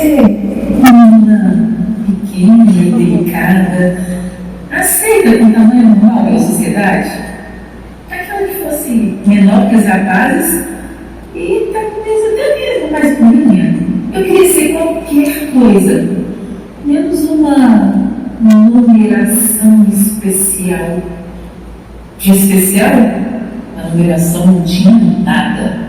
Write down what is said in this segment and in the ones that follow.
você, menina pequena e delicada, aceita com tamanho normal pela sociedade? Aquela que fosse menor que os rapazes e talvez até mesmo mais bonita. Eu queria ser qualquer coisa, menos uma numeração especial. De especial, a numeração não tinha nada.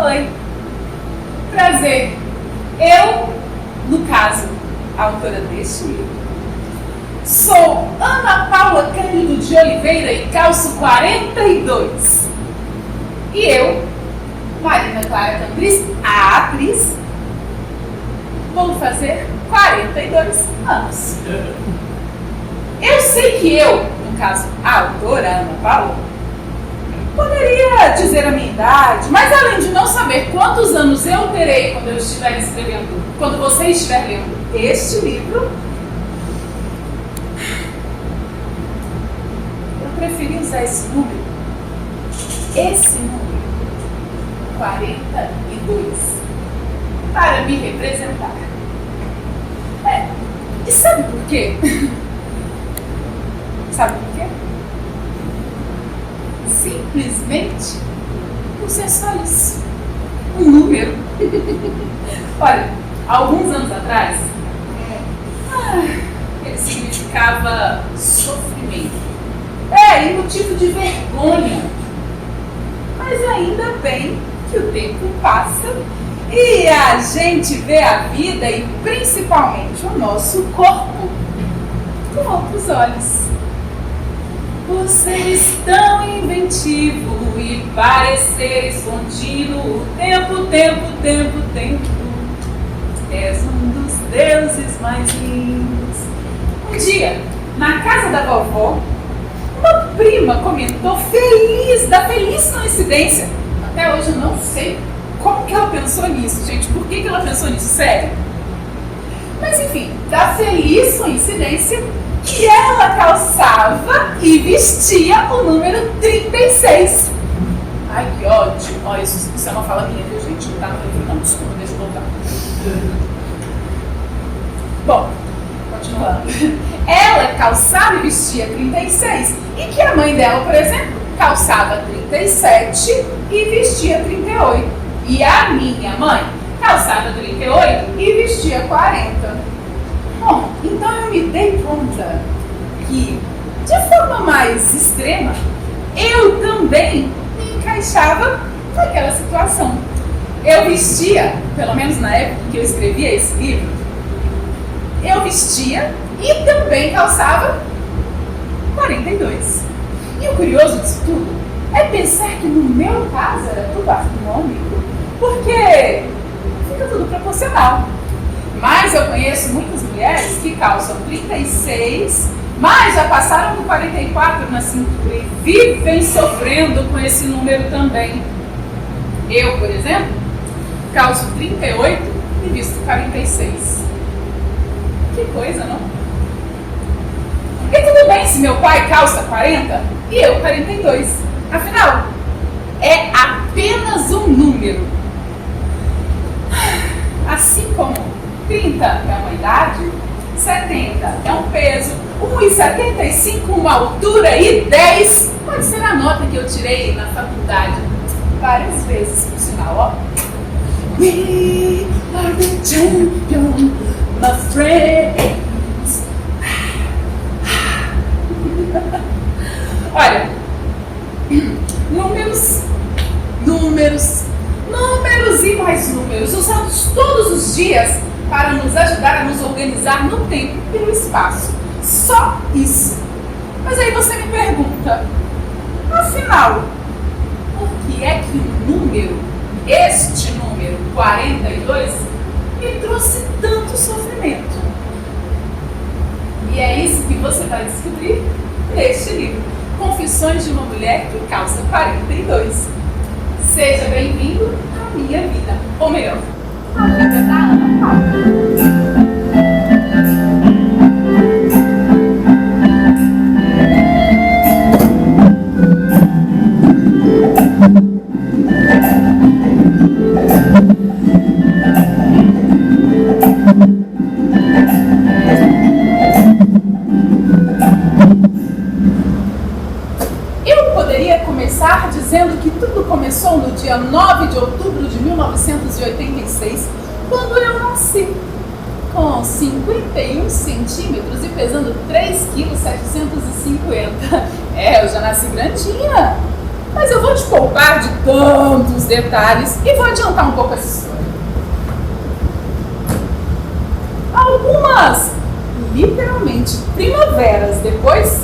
Oi, prazer. Eu, no caso, a autora deste livro, sou Ana Paula Cândido de Oliveira e calço 42. E eu, Marina Clara Cambris, a atriz, vou fazer 42 anos. Eu sei que eu, no caso, a autora Ana Paula, poderia dizer a minha idade, mas além de não saber quantos anos eu terei quando eu estiver escrevendo, quando você estiver lendo este livro, eu preferi usar esse número, 42, para me representar. E sabe por quê? Sabe por quê? Simplesmente por ser só isso, um número. Olha, alguns anos atrás, ele significava sofrimento. E motivo de vergonha. Mas ainda bem que o tempo passa e a gente vê a vida e principalmente o nosso corpo com outros olhos. Por seres tão inventivo e pareceres contínuo, tempo, és um dos deuses mais lindos. Um dia, na casa da vovó, uma prima comentou da feliz coincidência. Até hoje eu não sei como que ela pensou nisso, gente. Por que ela pensou nisso? Sério. Mas enfim, da feliz coincidência que ela calçava e vestia o número 36. Ai, que ódio. Olha, isso é uma fala minha, viu, gente? Não tá no livro, não. Desculpa, deixa eu voltar. Bom, continuando. Ela calçava e vestia 36. E que a mãe dela, por exemplo, calçava 37 e vestia 38. E a minha mãe calçava 38 e vestia 40. Bom, então eu me dei conta que, de forma mais extrema, eu também me encaixava naquela situação. Eu vestia, pelo menos na época que eu escrevia esse livro, eu vestia e também calçava 42. E o curioso disso tudo é pensar que no meu caso era tudo astronômico, porque fica tudo proporcional. Mas eu conheço muitas mulheres que calçam 36, mas já passaram do 44 na cintura e vivem sofrendo com esse número também. Eu, por exemplo, calço 38 e visto 46. Que coisa, não? E tudo bem se meu pai calça 40 e eu 42. Afinal, é apenas um número. Assim como 30 é uma idade, 70 é um peso, 1,75 uma altura e 10 pode ser a nota que eu tirei na faculdade várias vezes, por sinal, ó. We are the champions, my friends. Olha, números e mais números, usados todos os dias para nos ajudar a nos organizar no tempo e no espaço. Só isso. Mas aí você me pergunta, afinal, por que é que o número, este número 42, me trouxe tanto sofrimento? E é isso que você vai descobrir neste livro, Confissões de uma Mulher que Calça 42. Seja bem-vindo à minha vida, ou melhor, à vida da Ana Paula. Dizendo que tudo começou no dia 9 de outubro de 1986, quando eu nasci, com 51 centímetros e pesando 3,750 kg. Eu já nasci grandinha, mas eu vou te poupar de tantos detalhes e vou adiantar um pouco essa história. Algumas, literalmente, primaveras depois,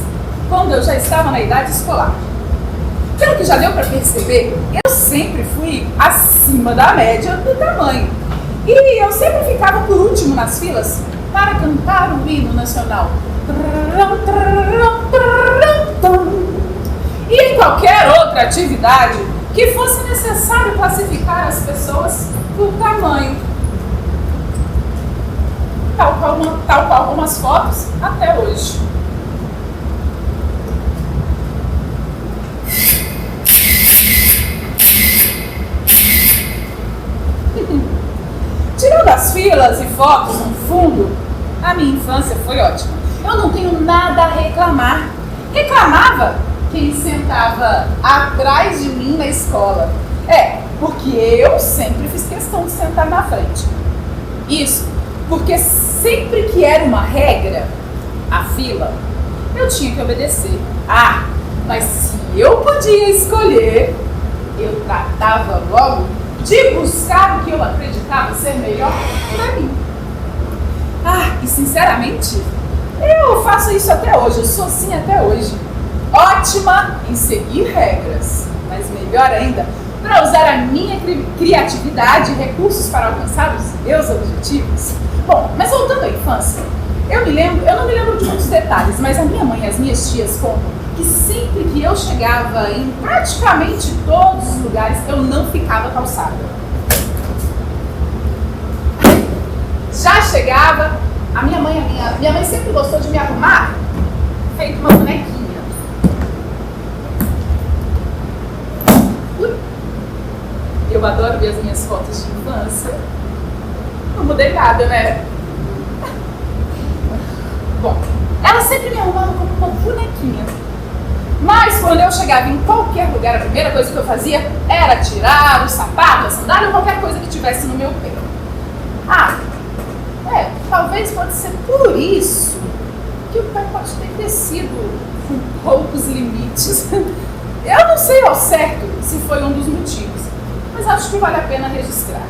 quando eu já estava na idade escolar. Pelo que já deu para perceber, eu sempre fui acima da média do tamanho. E eu sempre ficava por último nas filas para cantar o hino nacional. E em qualquer outra atividade que fosse necessário classificar as pessoas por tamanho. Tal qual algumas fotos até hoje. Tirando as filas e fotos no fundo, a minha infância foi ótima. Eu não tenho nada a reclamar. Reclamava quem sentava atrás de mim na escola. Porque eu sempre fiz questão de sentar na frente. Isso porque sempre que era uma regra, a fila, eu tinha que obedecer. Mas se eu podia escolher, eu tratava logo de buscar o que eu acreditava ser melhor para mim. E sinceramente, eu faço isso até hoje, eu sou assim até hoje. Ótima em seguir regras, mas melhor ainda, para usar a minha criatividade e recursos para alcançar os meus objetivos. Bom, mas voltando à infância, eu não me lembro de muitos detalhes, mas a minha mãe e as minhas tias contam que sempre que eu chegava em praticamente todos os lugares, eu não ficava calçada. Já chegava a minhas fotos de infância. Não mudei nada, né? Bom, ela sempre me arrumava como uma bonequinha. Mas quando eu chegava em qualquer lugar, a primeira coisa que eu fazia era tirar o sapato, a sandália ou qualquer coisa que tivesse no meu pé. Talvez pode ser por isso que o pai pode ter crescido com poucos limites. Eu não sei ao certo se foi um dos motivos, mas acho que vale a pena registrar.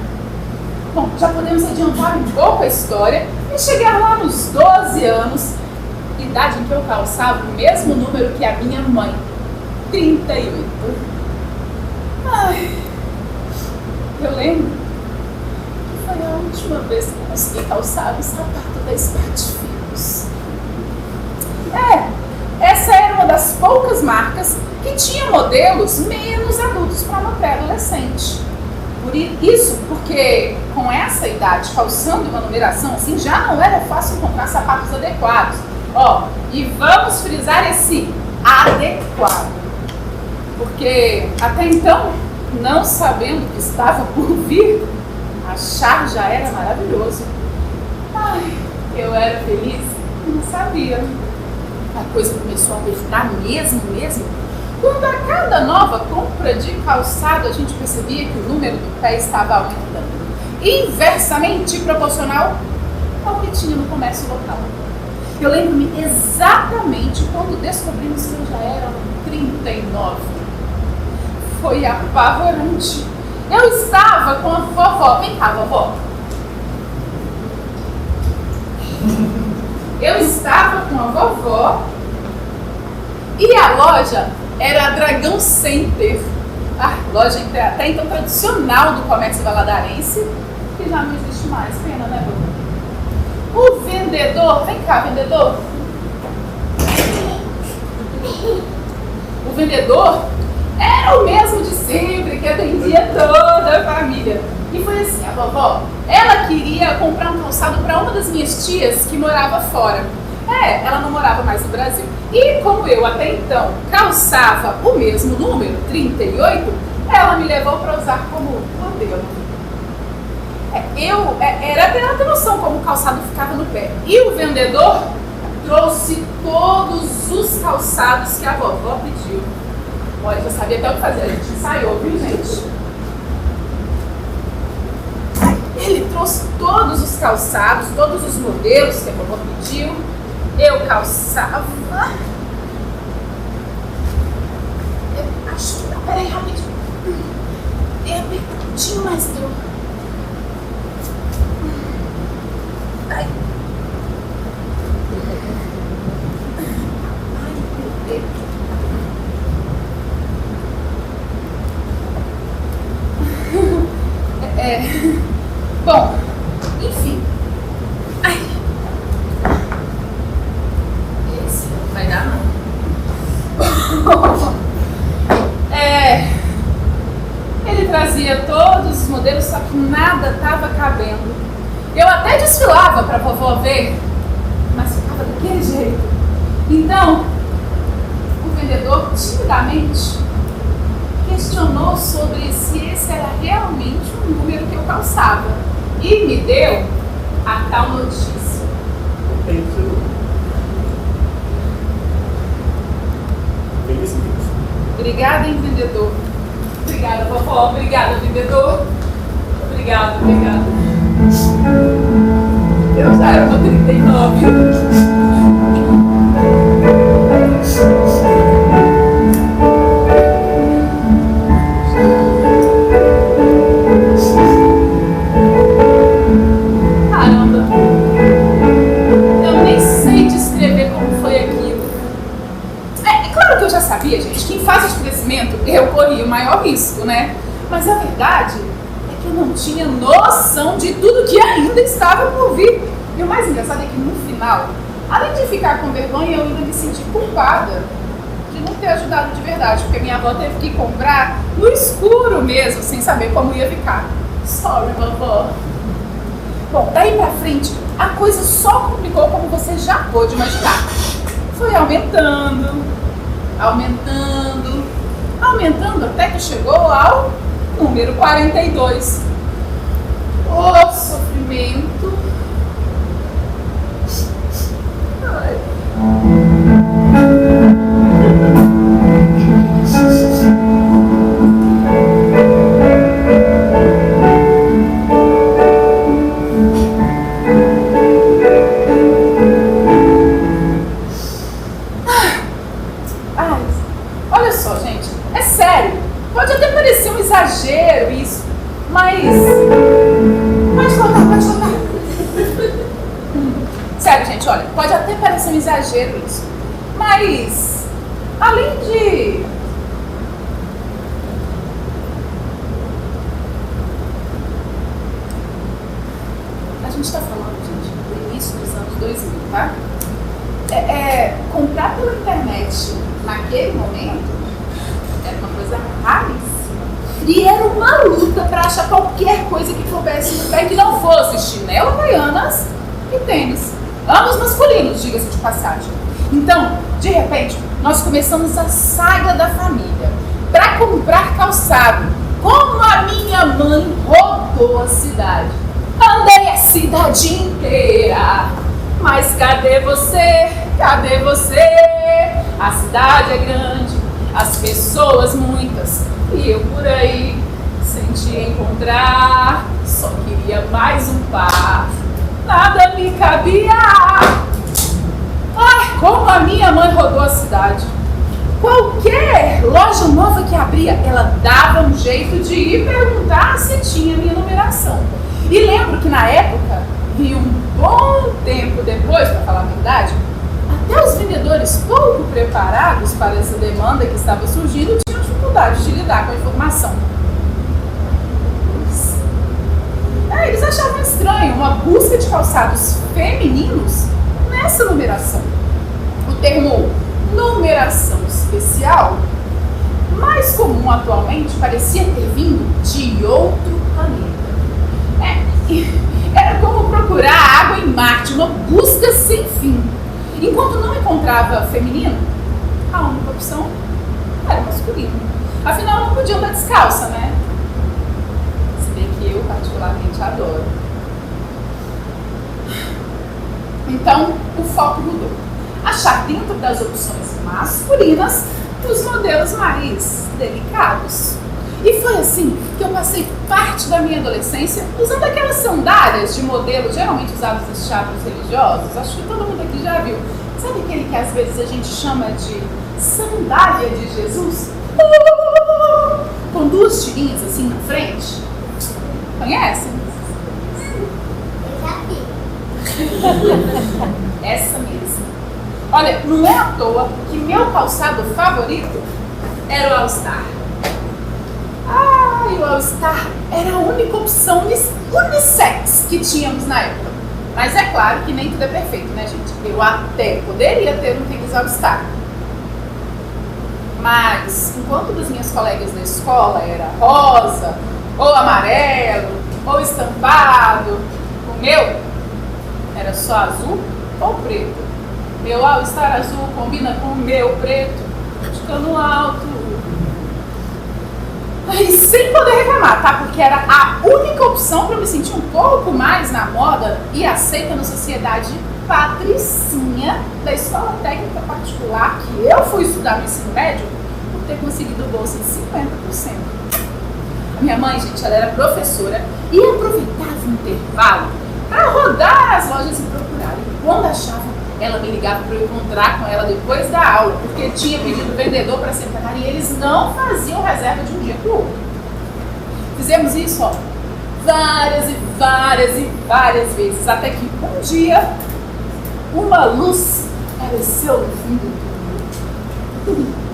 Bom, já podemos adiantar um pouco a história e chegar lá nos 12 anos, idade em que eu calçava o mesmo número que a minha mãe, 38. Eu lembro que foi a última vez que eu consegui calçar o sapato da Spatifilus. Essa era uma das poucas marcas que tinha modelos menos adultos para uma pré-adolescente. Por isso, porque com essa idade, calçando uma numeração assim, já não era fácil encontrar sapatos adequados. E vamos frisar esse adequado. Porque até então, não sabendo o que estava por vir, achar já era maravilhoso. Eu era feliz e não sabia. A coisa começou a apertar mesmo, quando a cada nova compra de calçado a gente percebia que o número do pé estava aumentando, inversamente proporcional ao que tinha no comércio local. Eu lembro-me exatamente quando descobrimos que eu já era 39. Foi apavorante. Eu estava com a vovó. Vem cá, vovó. Eu estava com a vovó e a loja era a Dragão Center, a loja até então tradicional do comércio valadarense, que já não existe mais. Pena, né, vovó? O vendedor, vem cá, vendedor. O vendedor era o mesmo de sempre, que atendia toda a família. E foi assim, a vovó, ela queria comprar um calçado para uma das minhas tias que morava fora. Ela não morava mais no Brasil. E como eu até então calçava o mesmo número, 38, ela me levou para usar como modelo. Era até ela ter noção como o calçado ficava no pé. E o vendedor trouxe todos os calçados que a vovó pediu. Olha, já sabia até o que fazer, a gente ensaiou, viu, gente? Ele trouxe todos os calçados, todos os modelos que a vovó pediu. Eu calçava. Eu acho que não, peraí, rapidinho. É apertadinho, mas deu. Ai. Ai, meu Deus. Bom, enfim. Ai. Esse não vai dar, não. Ele trazia todos os modelos, só que nada estava cabendo. Eu até desfilava para a vovó ver, mas ficava daquele jeito. Então, o vendedor timidamente questionou sobre se esse era realmente o número que eu calçava e me deu a tal notícia. Obrigada, hein, vendedor. Obrigada, vovó. Obrigada, vendedor. Obrigada. Eu já era no 39. Sabia, gente, que em fase de crescimento eu corria o maior risco, né? Mas a verdade é que eu não tinha noção de tudo que ainda estava por vir. E o mais engraçado é que no final, além de ficar com vergonha, eu ainda me senti culpada de não ter ajudado de verdade, porque minha avó teve que comprar no escuro mesmo, sem saber como ia ficar. Sorry, vovó. Bom, daí pra frente, a coisa só complicou como você já pôde imaginar. Foi aumentando até que chegou ao número 42. dor, sofrimento. Ai. Olha só, gente, é sério. Pode até parecer um exagero isso, mas... Pode voltar. Sério, gente, olha, pode até parecer um exagero isso, mas... Além de... A gente está falando, gente, do início dos anos 2000, tá? Comprar pela internet naquele momento era uma coisa raríssima. E era uma luta para achar qualquer coisa que coubesse no pé que não fosse chinelo havaianas e tênis. Ambos masculinos, diga-se de passagem. Então, de repente, nós começamos a saga da família para comprar calçado. Como a minha mãe rodou a cidade. Andei a cidade inteira. Mas cadê você? Cadê você? A cidade é grande, as pessoas muitas, e eu por aí, sem te encontrar, só queria mais um par, nada me cabia. Ai, como a minha mãe rodou a cidade. Qualquer loja nova que abria, ela dava um jeito de ir perguntar se tinha minha numeração. E lembro que na época, e um bom tempo depois, para falar a verdade, até os vendedores pouco preparados para essa demanda que estava surgindo tinham dificuldade de lidar com a informação. Eles achavam estranho uma busca de calçados femininos nessa numeração. O termo numeração especial, mais comum atualmente, parecia ter vindo de outro planeta. Era como procurar água em Marte, uma busca sem fim. Enquanto não encontrava feminino, a única opção era masculino. Afinal, não podia andar descalça, né? Se bem que eu particularmente adoro. Então, o foco mudou. Achar dentro das opções masculinas os modelos mais delicados. E foi assim que eu passei parte da minha adolescência usando aquelas sandálias de modelo geralmente usadas nos teatros religiosos. Acho que todo mundo aqui já viu. Sabe aquele que às vezes a gente chama de sandália de Jesus? Com duas tirinhas assim na frente. Conhecem? Eu já vi. Essa mesmo. Olha, não é à toa que meu calçado favorito era o All Star. E o All Star era a única opção unissex que tínhamos na época. Mas é claro que nem tudo é perfeito, né, gente? Eu até poderia ter um tênis All Star. Mas, enquanto das minhas colegas da escola era rosa, ou amarelo, ou estampado, o meu era só azul ou preto. Meu All Star azul combina com o meu preto, de cano alto. E sem poder reclamar, tá? Porque era a única opção para eu me sentir um pouco mais na moda e aceita na sociedade patricinha da escola técnica particular que eu fui estudar no ensino médio por ter conseguido bolsa de 50%. A minha mãe, gente, ela era professora e aproveitava o intervalo para rodar as lojas e procurar. E quando achava, ela me ligava para eu encontrar com ela depois da aula, porque tinha pedido o vendedor para sentar e eles não faziam reserva de um dia para o outro. Fizemos isso, ó, várias e várias e várias vezes, até que um dia uma luz apareceu no fim do túnel.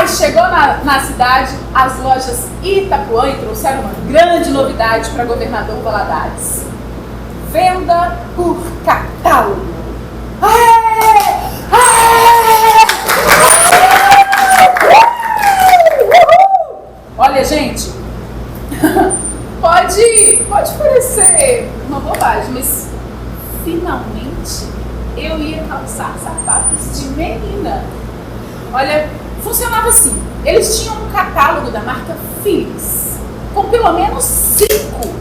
Chegou na cidade as lojas Itapuã e trouxeram uma grande novidade para governador Valadares: venda por catálogo. Olha, gente, pode parecer uma bobagem, mas finalmente eu ia calçar sapatos de menina. Olha, funcionava assim: eles tinham um catálogo da marca Philips com pelo menos 5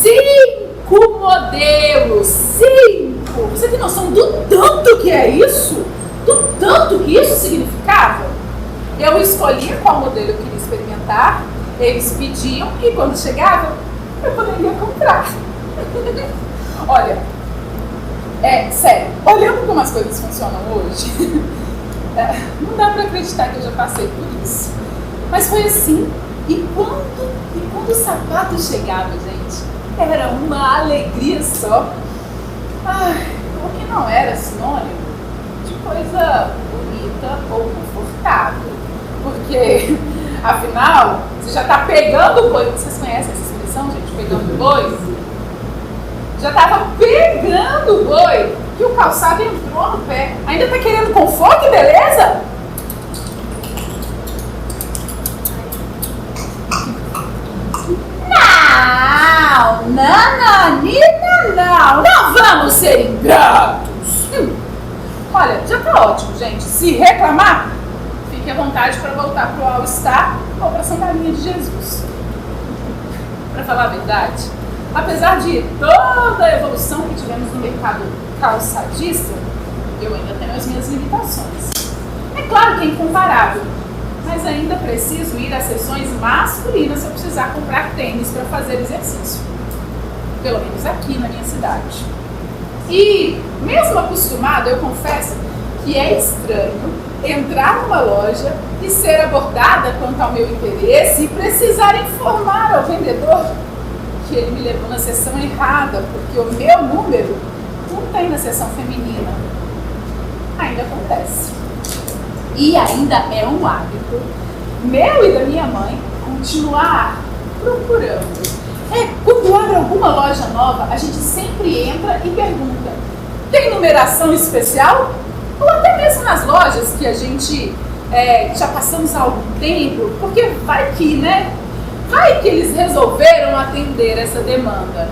5 modelos! 5! Você tem noção do tanto que é isso? Do tanto que isso significava? Eu escolhia qual modelo eu queria experimentar, eles pediam e quando chegava, eu poderia comprar. Olha, sério, olhando como as coisas funcionam hoje, não dá pra acreditar que eu já passei por isso. Mas foi assim. E quando o sapato chegava, gente, era uma alegria só. Porque não era sinônimo de coisa bonita ou confortável. Porque, afinal, você já tá pegando o boi. Vocês conhecem essa expressão, gente? Pegando o boi? Já tava pegando o boi que o calçado entrou no pé. Ainda tá querendo conforto e beleza? Não vamos ser ingratos. Olha, já tá ótimo, gente. Se reclamar, fique à vontade para voltar pro All Star ou pra Sandalinha de Jesus. Para falar a verdade, apesar de toda a evolução que tivemos no mercado calçadista, eu ainda tenho as minhas limitações. É claro que é incomparável, mas ainda preciso ir às sessões masculinas se eu precisar comprar tênis para fazer exercício. Pelo menos aqui na minha cidade. E, mesmo acostumado, eu confesso que é estranho entrar numa loja e ser abordada quanto ao meu interesse e precisar informar ao vendedor que ele me levou na seção errada, porque o meu número não tem na seção feminina. Ainda acontece. E ainda é um hábito meu e da minha mãe continuar procurando. Quando abre alguma loja nova, a gente sempre entra e pergunta: tem numeração especial? Ou até mesmo nas lojas que a gente já passamos há algum tempo, porque vai que, né? Vai que eles resolveram atender essa demanda.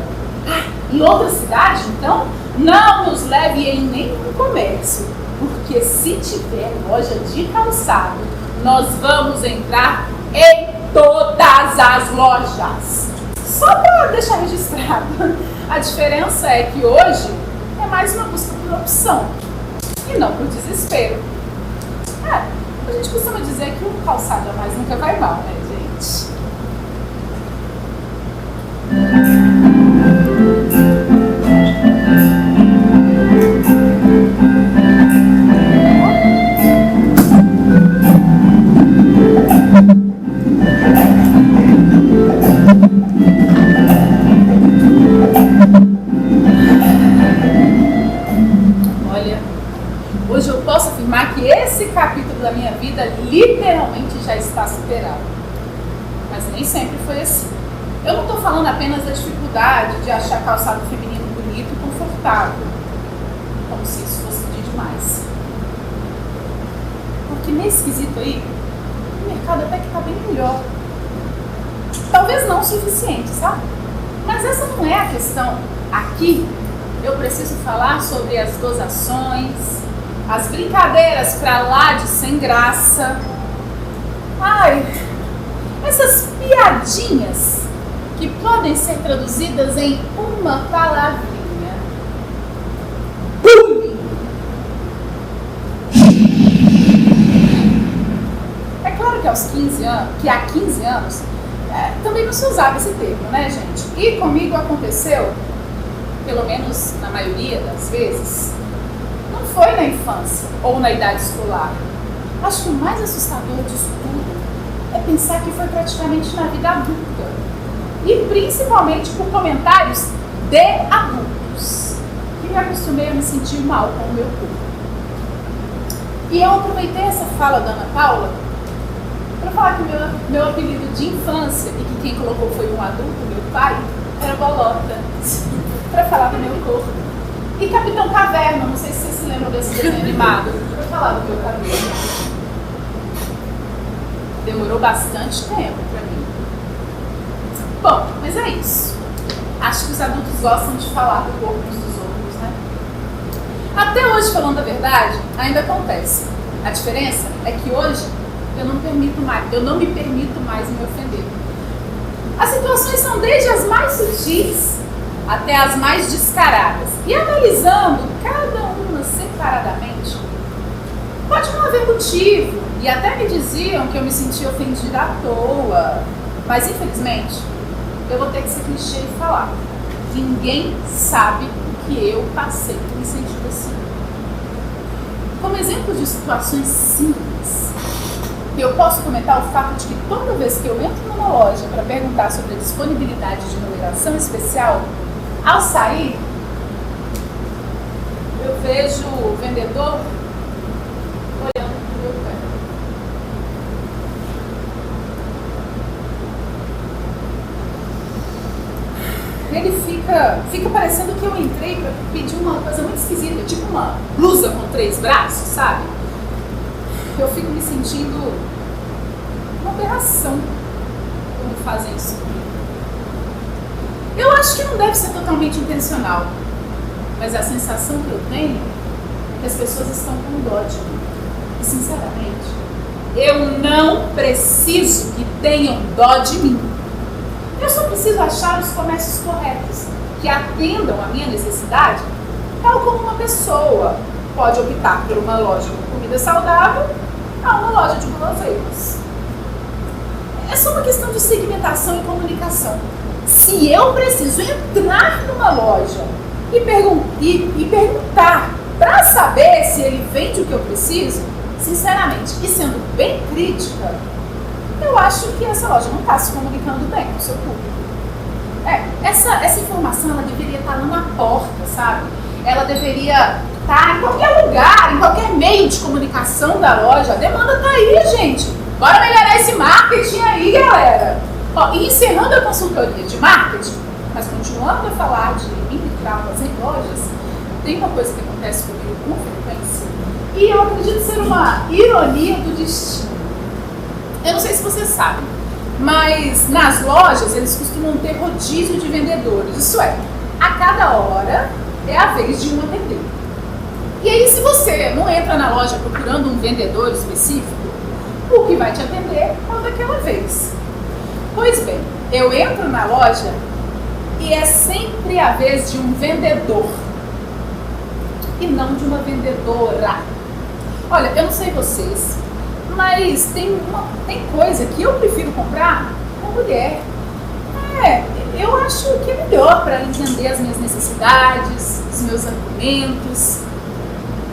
Em outra cidade, então, não nos leve em nenhum comércio, porque se tiver loja de calçado, nós vamos entrar em todas as lojas. Só para deixar registrado, a diferença é que hoje é mais uma busca por opção e não por desespero. A gente costuma dizer que um calçado a mais nunca vai mal, né, gente? Hoje eu posso afirmar que esse capítulo da minha vida literalmente já está superado. Mas nem sempre foi assim. Eu não estou falando apenas da dificuldade de achar calçado feminino bonito e confortável, como se isso fosse pedir demais. Porque nesse quesito aí, o mercado até que está bem melhor. Talvez não o suficiente, sabe? Mas essa não é a questão. Aqui eu preciso falar sobre as dosações, as brincadeiras pra lá de sem graça. Essas piadinhas que podem ser traduzidas em uma palavrinha: bullying. É claro que há 15 anos, também não se usava esse termo, né, gente? E comigo aconteceu, pelo menos na maioria das vezes, não foi na infância ou na idade escolar. Acho que o mais assustador disso tudo é pensar que foi praticamente na vida adulta. E principalmente por comentários de adultos, que me acostumei a me sentir mal com o meu corpo. E eu aproveitei essa fala da Ana Paula para falar que o meu apelido de infância, e que quem colocou foi um adulto, meu pai, era Bolota, para falar do meu corpo. E Capitão Caverna, não sei se vocês se lembram desse desenho animado, para falar do meu cabelo. Demorou bastante tempo para mim. Bom, mas é isso. Acho que os adultos gostam de falar do corpo uns dos outros, né? Até hoje, falando a verdade, ainda acontece. A diferença é que hoje eu não me permito mais me ofender. As situações são desde as mais sutis até as mais descaradas. E analisando cada uma separadamente, pode não haver motivo, e até me diziam que eu me sentia ofendida à toa, mas infelizmente eu vou ter que ser clichê e falar. Ninguém sabe o que eu passei por me sentir assim. Como exemplo de situações simples, eu posso comentar o fato de que toda vez que eu entro numa loja para perguntar sobre a disponibilidade de numeração especial, ao sair, eu vejo o vendedor olhando para o meu pé. Ele fica parecendo que eu entrei para pedir uma coisa muito esquisita, tipo uma blusa com 3 braços, sabe? Eu fico me sentindo uma aberração quando fazem isso comigo. Eu acho que não deve ser totalmente intencional, mas a sensação que eu tenho é que as pessoas estão com dó de mim. E sinceramente, eu não preciso que tenham dó de mim. Eu só preciso achar os comércios corretos, que atendam a minha necessidade, tal como uma pessoa pode optar por uma loja com comida saudável a uma loja de guloseimas. É só uma questão de segmentação e comunicação. Se eu preciso entrar numa loja e perguntar para saber se ele vende o que eu preciso, sinceramente, e sendo bem crítica, eu acho que essa loja não está se comunicando bem com o seu público. Essa informação ela deveria estar lá na porta, sabe? Ela deveria estar em qualquer lugar, em qualquer meio de comunicação da loja. A demanda está aí, gente. Bora melhorar esse marketing aí, galera. Ó, e encerrando a consultoria de marketing, mas continuando a falar de mini traumas em lojas, tem uma coisa que acontece comigo com frequência e eu acredito ser uma ironia do destino. Eu não sei se vocês sabem, mas nas lojas eles costumam ter rodízio de vendedores. Isso é, a cada hora é a vez de um atender. E aí, se você não entra na loja procurando um vendedor específico, o que vai te atender é o daquela vez. Pois bem, eu entro na loja e é sempre a vez de um vendedor e não de uma vendedora. Olha, eu não sei vocês, mas tem coisa que eu prefiro comprar com mulher. Eu acho que é melhor para entender as minhas necessidades, os meus argumentos.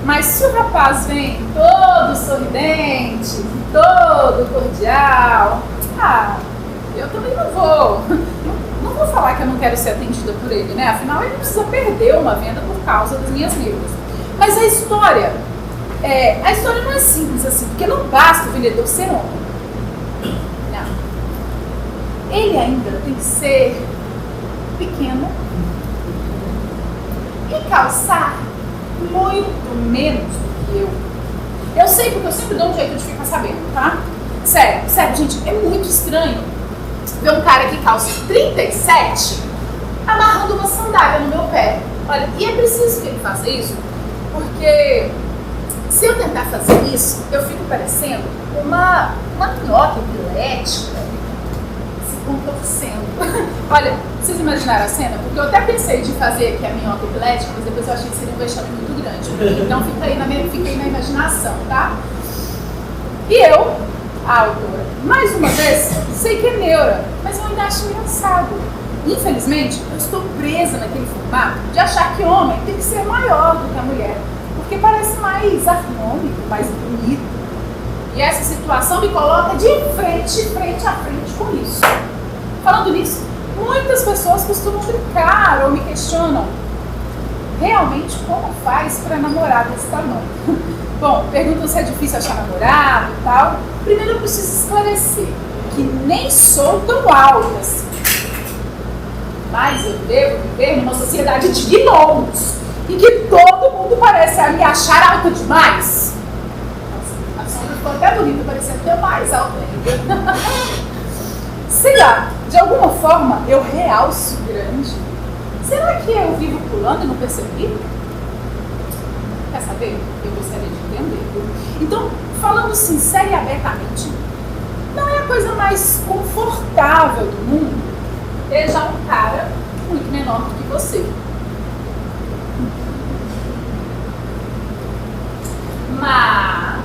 Mas se o rapaz vem todo sorridente, todo cordial, eu também não vou falar que eu não quero ser atendida por ele, né? Afinal, ele não precisa perder uma venda por causa das minhas neuras. Mas a história não é simples assim, porque não basta o vendedor ser homem. Não. Ele ainda tem que ser pequeno e calçar muito menos do que eu. Eu sei porque eu sempre dou um jeito de ficar sabendo, tá? Sério, gente, é muito estranho ver um cara que calça 37 amarrando uma sandália no meu pé. Olha, e é preciso que ele faça isso, porque se eu tentar fazer isso, eu fico parecendo uma minhoca epilética se contorcendo. Olha, vocês imaginaram a cena? Porque eu até pensei de fazer aqui a minhoca epilética, mas depois eu achei que seria um vexame muito grande. Então fiquei na imaginação, tá? E eu, a autora, mais uma vez, sei que é neura, mas eu ainda acho engraçado. Infelizmente, eu estou presa naquele formato de achar que homem tem que ser maior do que a mulher, porque parece mais harmônico, mais bonito. E essa situação me coloca de frente a frente com isso. Falando nisso, muitas pessoas costumam brincar ou me questionam realmente como faz para namorar desse tamanho. Bom, perguntam se é difícil achar namorado e tal. Primeiro eu preciso esclarecer que nem sou tão alta assim. Mas eu devo viver numa sociedade de gnomos e que todo mundo parece me achar alta demais. Nossa, a sombra ficou até bonita, parecia até mais alta ainda. Sei lá, de alguma forma eu realço grande. Será que eu vivo pulando e não percebi? Quer saber? Eu gostaria de entender. Então, falando sincera e abertamente, não é a coisa mais confortável do mundo beijar um cara muito menor do que você. Mas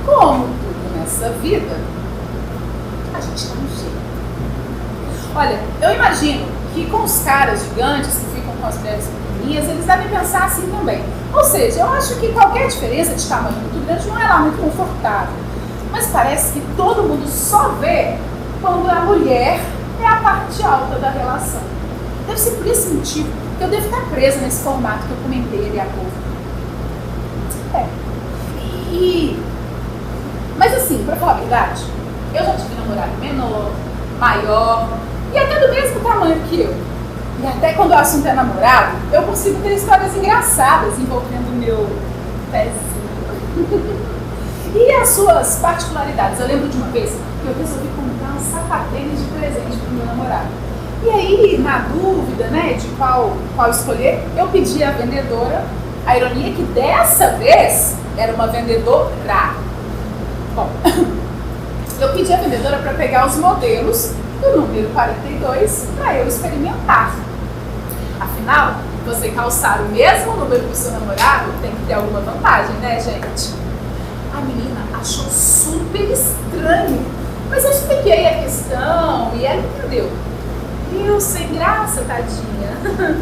como tudo nessa vida, a gente dá um jeito. Olha, eu imagino que com os caras gigantes que ficam com as mulheres pequenininhas, eles devem pensar assim também. Ou seja, eu acho que qualquer diferença de tamanho muito grande não é lá muito confortável. Mas parece que todo mundo só vê quando a mulher é a parte alta da relação. Deve ser por esse motivo que eu devo estar presa nesse formato que eu comentei ali há pouco. Mas assim, pra falar a verdade, eu já tive namorado menor, maior e até do mesmo tamanho que eu. E até quando o assunto é namorado, eu consigo ter histórias engraçadas envolvendo o meu pezinho. E as suas particularidades? Eu lembro de uma vez que eu resolvi comprar um sapatênis de presente pro meu namorado. E aí, na dúvida, né, de qual escolher, eu pedi à vendedora. A ironia é que dessa vez era uma vendedora. Bom, eu pedi à vendedora para pegar os modelos do número 42 para eu experimentar. Afinal, você calçar o mesmo número do seu namorado tem que ter alguma vantagem, né, gente? A menina achou super estranho, mas eu expliquei a questão e ela entendeu. Eu sem graça, tadinha.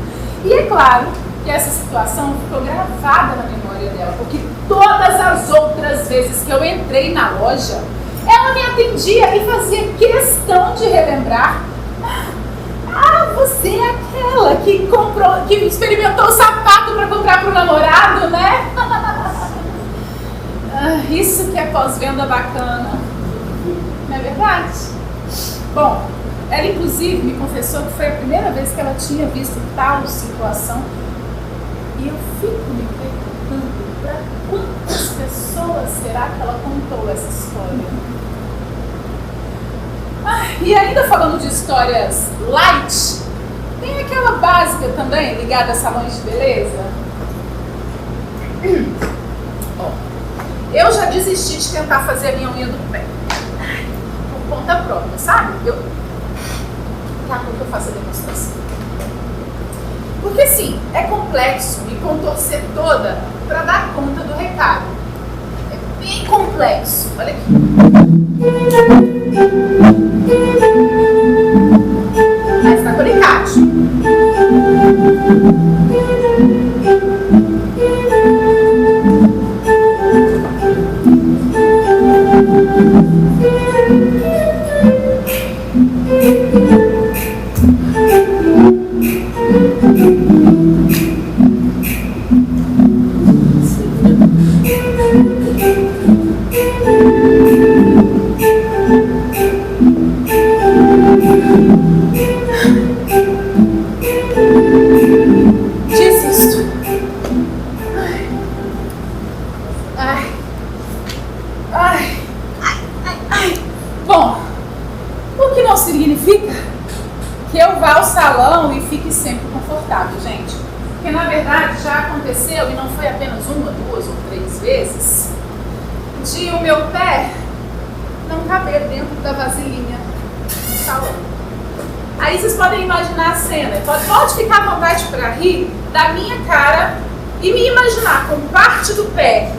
E é claro que essa situação ficou gravada na memória dela, porque todas as outras vezes que eu entrei na loja, ela me atendia e fazia questão de relembrar. Ah, você é aquela que experimentou o sapato para comprar para o namorado, né? Isso que é pós-venda bacana. Não é verdade? Bom, ela inclusive me confessou que foi a primeira vez que ela tinha visto tal situação. E eu fico me perguntando para quantas pessoas será que ela contou essa história? E ainda falando de histórias light, tem aquela básica também ligada a salões de beleza. Eu já desisti de tentar fazer a minha unha do pé. Por conta própria, sabe? Daqui a pouco eu faço a demonstração. Porque sim, é complexo me contorcer toda para dar conta do recado. É bem complexo. Olha aqui. Mas tá com alicate. Bom, o que não significa que eu vá ao salão e fique sempre confortável, gente. Porque na verdade já aconteceu, e não foi apenas uma, duas ou três vezes, de o meu pé não caber dentro da vasilhinha do salão. Aí vocês podem imaginar a cena, pode ficar à vontade para rir da minha cara e me imaginar com parte do pé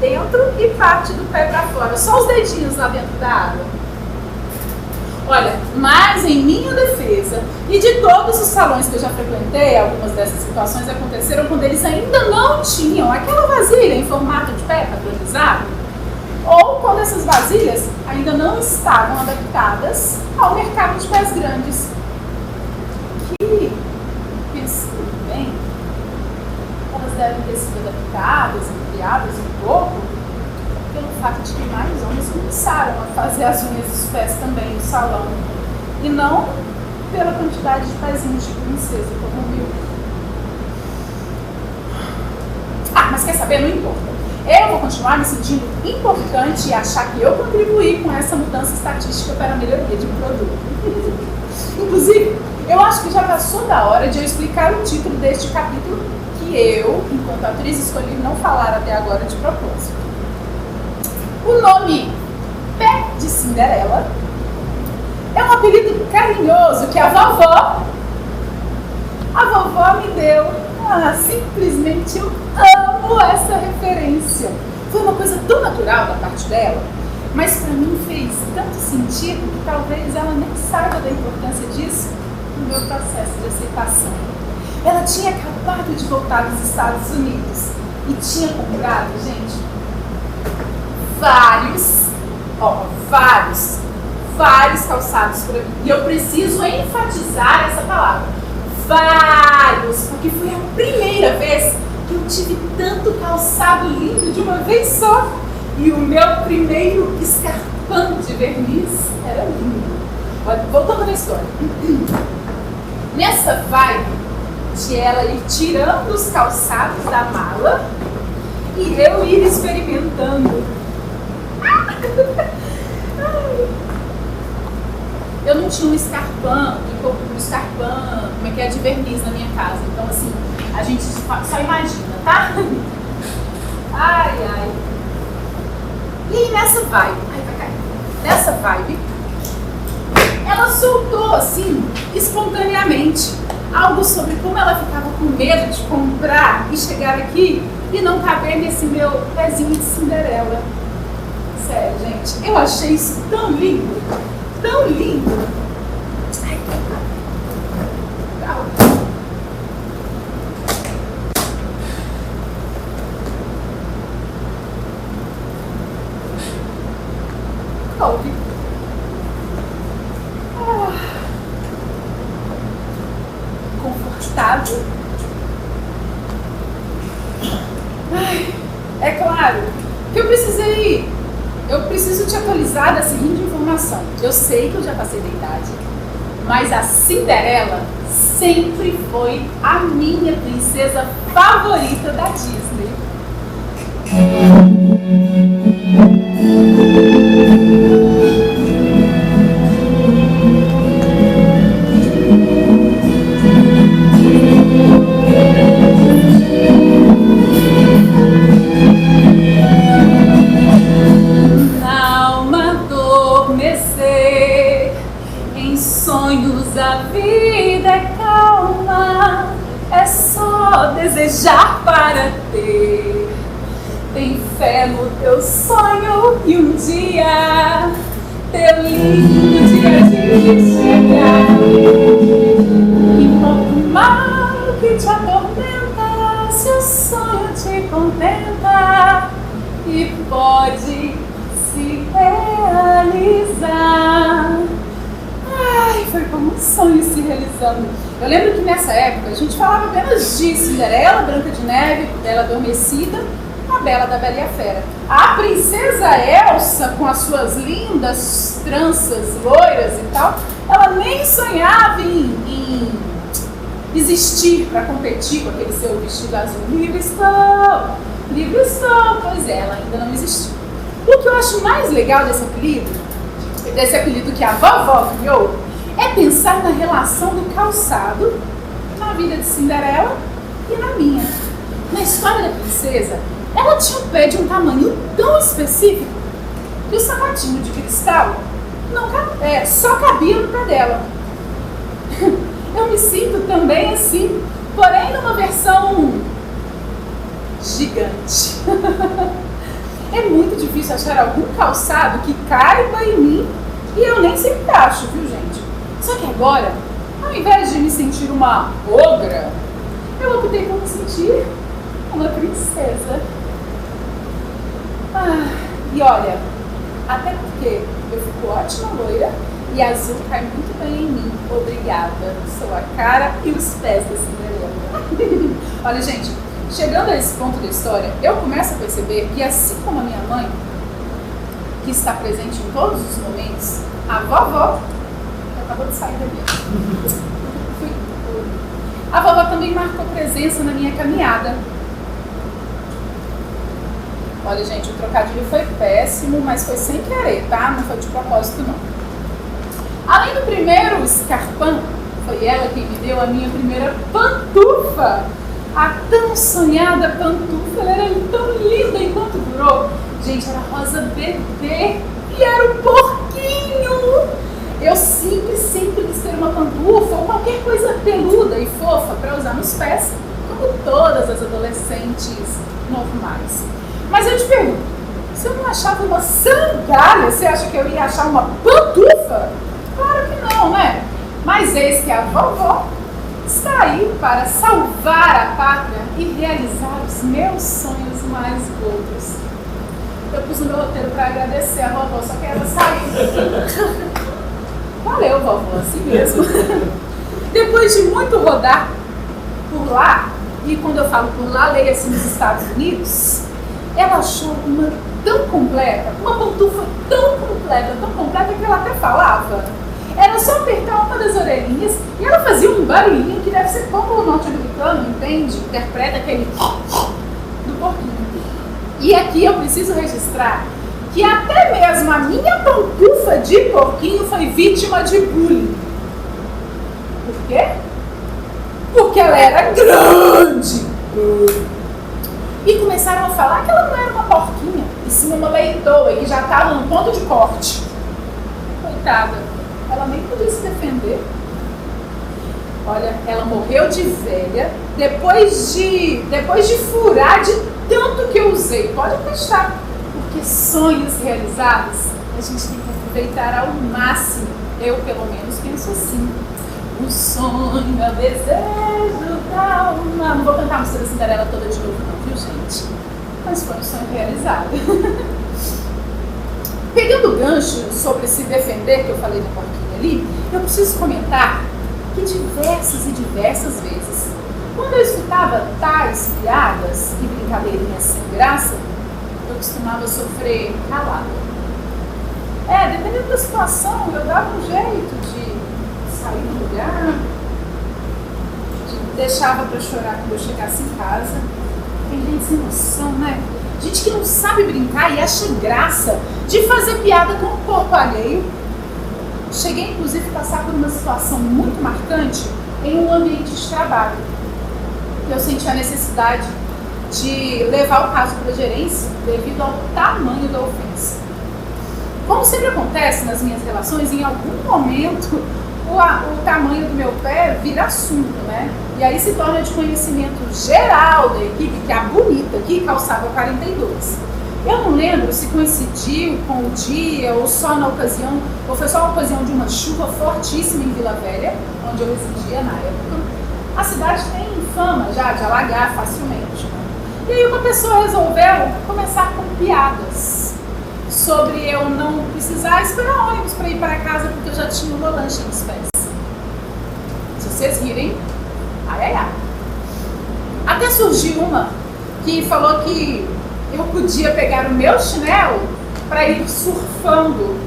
dentro e parte do pé para fora, só os dedinhos lá dentro da água. Olha, mas em minha defesa e de todos os salões que eu já frequentei, algumas dessas situações aconteceram quando eles ainda não tinham aquela vasilha em formato de pé padronizado, ou quando essas vasilhas ainda não estavam adaptadas ao mercado de pés grandes. Que, pensando bem, elas devem ter sido adaptadas e criadas um pouco pelo fato de que mais homens começaram a fazer as unhas dos pés também no salão, e não pela quantidade de pezinhos de princesa como o meu. Mas quer saber? Não importa. Eu vou continuar me sentindo importante e achar que eu contribuí com essa mudança estatística para a melhoria de um produto. Inclusive, eu acho que já passou da hora de eu explicar o título deste capítulo, que eu, enquanto atriz, escolhi não falar até agora de propósito. O nome Pé de Cinderela é um apelido carinhoso que a vovó me deu. Simplesmente eu amo essa referência. Foi uma coisa tão natural da parte dela, mas para mim fez tanto sentido que talvez ela nem saiba da importância disso no meu processo de aceitação. Ela tinha acabado de voltar dos Estados Unidos e tinha comprado, gente, vários calçados para mim. E eu preciso enfatizar essa palavra. Vários, porque foi a primeira vez que eu tive tanto calçado lindo de uma vez só. E o meu primeiro escarpão de verniz era lindo. Olha, voltando na história. Nessa vibe de ela ir tirando os calçados da mala e eu ir experimentando. Eu não tinha um escarpão, como é que é, de verniz na minha casa. Então, assim, a gente só imagina, tá? Ai. E aí, nessa vibe, ela soltou, assim, espontaneamente, algo sobre como ela ficava com medo de comprar e chegar aqui e não caber nesse meu pezinho de Cinderela. Sério, gente, eu achei isso tão lindo. Tão lindo! Ai, ouve. Confortável. Ai, é claro que eu preciso te atualizar da seguinte informação. Eu sei que eu já passei da idade, mas a Cinderela sempre foi a minha princesa favorita da Disney. A vida é calma, é só desejar para ter. Tem fé no teu sonho e um dia teu lindo dia de chegar. Importa o mal que te atormenta, se o sonho te contenta e pode se realizar. Ai, foi como um sonho se realizando. Eu lembro que nessa época a gente falava apenas de Cinderela, Branca de Neve, Bela Adormecida, a Bela da Bela e a Fera. A princesa Elsa, com as suas lindas tranças loiras e tal, ela nem sonhava em existir para competir com aquele seu vestido azul. Livre estou, pois é, ela ainda não existiu. O que eu acho mais legal desse apelido que a vovó criou, é pensar na relação do calçado na vida de Cinderela e na minha. Na história da princesa, ela tinha um pé de um tamanho tão específico que o sapatinho de cristal só cabia no pé dela. Eu me sinto também assim, porém numa versão gigante. É muito difícil achar algum calçado que caiba em mim e eu nem sempre acho, viu, gente? Só que agora, ao invés de me sentir uma ogra, eu optei por me sentir uma princesa. E olha, até porque eu fico ótima loira e azul cai muito bem em mim. Obrigada. Sou a cara e os pés da Cinderela. Olha, gente, chegando a esse ponto da história, eu começo a perceber que, assim como a minha mãe, que está presente em todos os momentos, a vovó, que acabou de sair dali, a vovó também marcou presença na minha caminhada. Olha, gente, o trocadilho foi péssimo, mas foi sem querer, tá? Não foi de propósito, não. Além do primeiro escarpão, foi ela quem me deu a minha primeira pantufa. A tão sonhada pantufa, ela era tão linda enquanto durou. Gente, era rosa bebê e era um porquinho. Eu sempre quis ter uma pantufa ou qualquer coisa peluda e fofa para usar nos pés, como todas as adolescentes normais. Mas eu te pergunto, se eu não achava uma sandália, você acha que eu ia achar uma pantufa? Claro que não, né? Mas eis que a vovó está aí para salvar a pátria e realizar os meus sonhos mais bobos. Eu pus no meu roteiro para agradecer a vovó, só que ela saiu. Valeu, vovó, assim mesmo. Depois de muito rodar por lá, e quando eu falo por lá, leia-se nos Estados Unidos, ela achou uma tão completa, uma pantufa tão completa que ela até falava. Era só apertar uma das orelhinhas e ela fazia um barulhinho que deve ser como o norte-americano, entende? Interpreta aquele do porquinho. E aqui eu preciso registrar que até mesmo a minha pantufa de porquinho foi vítima de bullying. Por quê? Porque ela era grande. E começaram a falar que ela não era uma porquinha, e sim uma leitoa, e que já estava no ponto de corte. Coitada, ela nem podia se defender. Olha, ela morreu de velha, depois de furar de tanto que eu usei. Pode acreditar. Porque sonhos realizados a gente tem que aproveitar ao máximo. Eu, pelo menos, penso assim. O sonho é o desejo da alma. Não vou cantar a música da Cinderela toda de novo não, viu, gente? Mas foi um sonho realizado. Pegando o gancho sobre se defender, que eu falei do porquinho ali, eu preciso comentar que diversas vezes, quando eu escutava tais piadas e brincadeirinhas sem graça, eu costumava sofrer calada. Dependendo da situação, eu dava um jeito de sair do lugar, deixava pra chorar quando eu chegasse em casa. Tem gente sem noção, né? Gente que não sabe brincar e acha graça de fazer piada com o corpo alheio. Cheguei, inclusive, a passar por uma situação muito marcante em um ambiente de trabalho. Eu senti a necessidade de levar o caso para a gerência devido ao tamanho da ofensa. Como sempre acontece nas minhas relações, em algum momento o tamanho do meu pé vira assunto, né? E aí se torna de conhecimento geral da equipe que a bonita aqui calçava 42. Eu não lembro se coincidiu com o dia ou só na ocasião, ou foi só a ocasião de uma chuva fortíssima em Vila Velha, onde eu residia na época. A cidade tem fama já de alagar facilmente. E aí uma pessoa resolveu começar com piadas sobre eu não precisar esperar ônibus para ir para casa porque eu já tinha uma lancha nos pés. Se vocês rirem, ai. Até surgiu uma que falou que eu podia pegar o meu chinelo para ir surfando.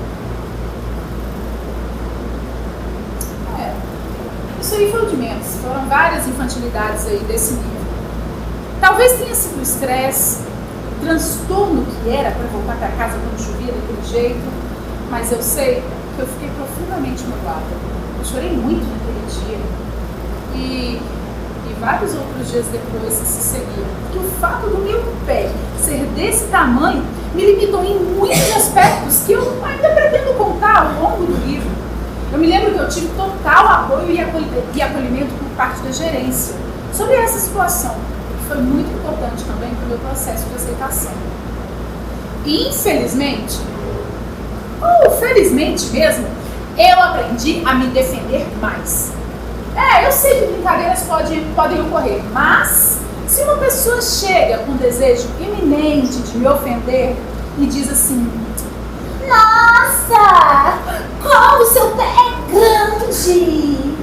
Isso aí foi o de menos. Foram várias infantilidades aí desse nível. Talvez tenha sido o estresse, o transtorno que era para voltar para casa quando chovia daquele jeito, mas eu sei que eu fiquei profundamente magoada. Eu chorei muito naquele dia e vários outros dias depois que se seguiram. Porque o fato do meu pé ser desse tamanho me limitou em muitos aspectos que eu ainda pretendo contar ao longo do livro. Eu me lembro que eu tive total apoio e acolhimento por parte da gerência sobre essa situação, que foi muito importante também para o meu processo de aceitação. E infelizmente, ou felizmente mesmo, eu aprendi a me defender mais. Eu sei que brincadeiras podem ocorrer, mas se uma pessoa chega com desejo iminente de me ofender e diz assim: nossa, como o seu pé é grande!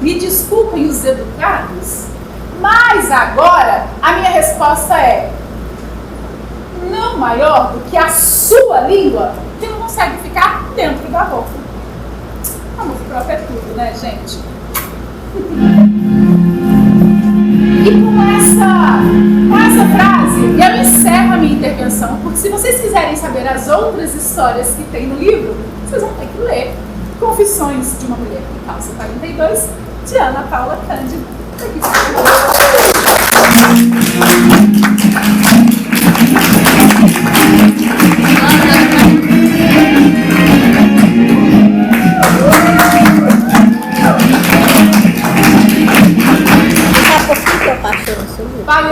Me desculpem os educados, mas agora a minha resposta é: não maior do que a sua língua, que não consegue ficar dentro da boca. Amor próprio é tudo, né, gente? E com essa frase, eu encerro a minha intervenção, porque se vocês quiserem saber as outras histórias que tem no livro, vocês vão ter que ler Confissões de uma Mulher que Calça 42, de Ana Paula Cândido.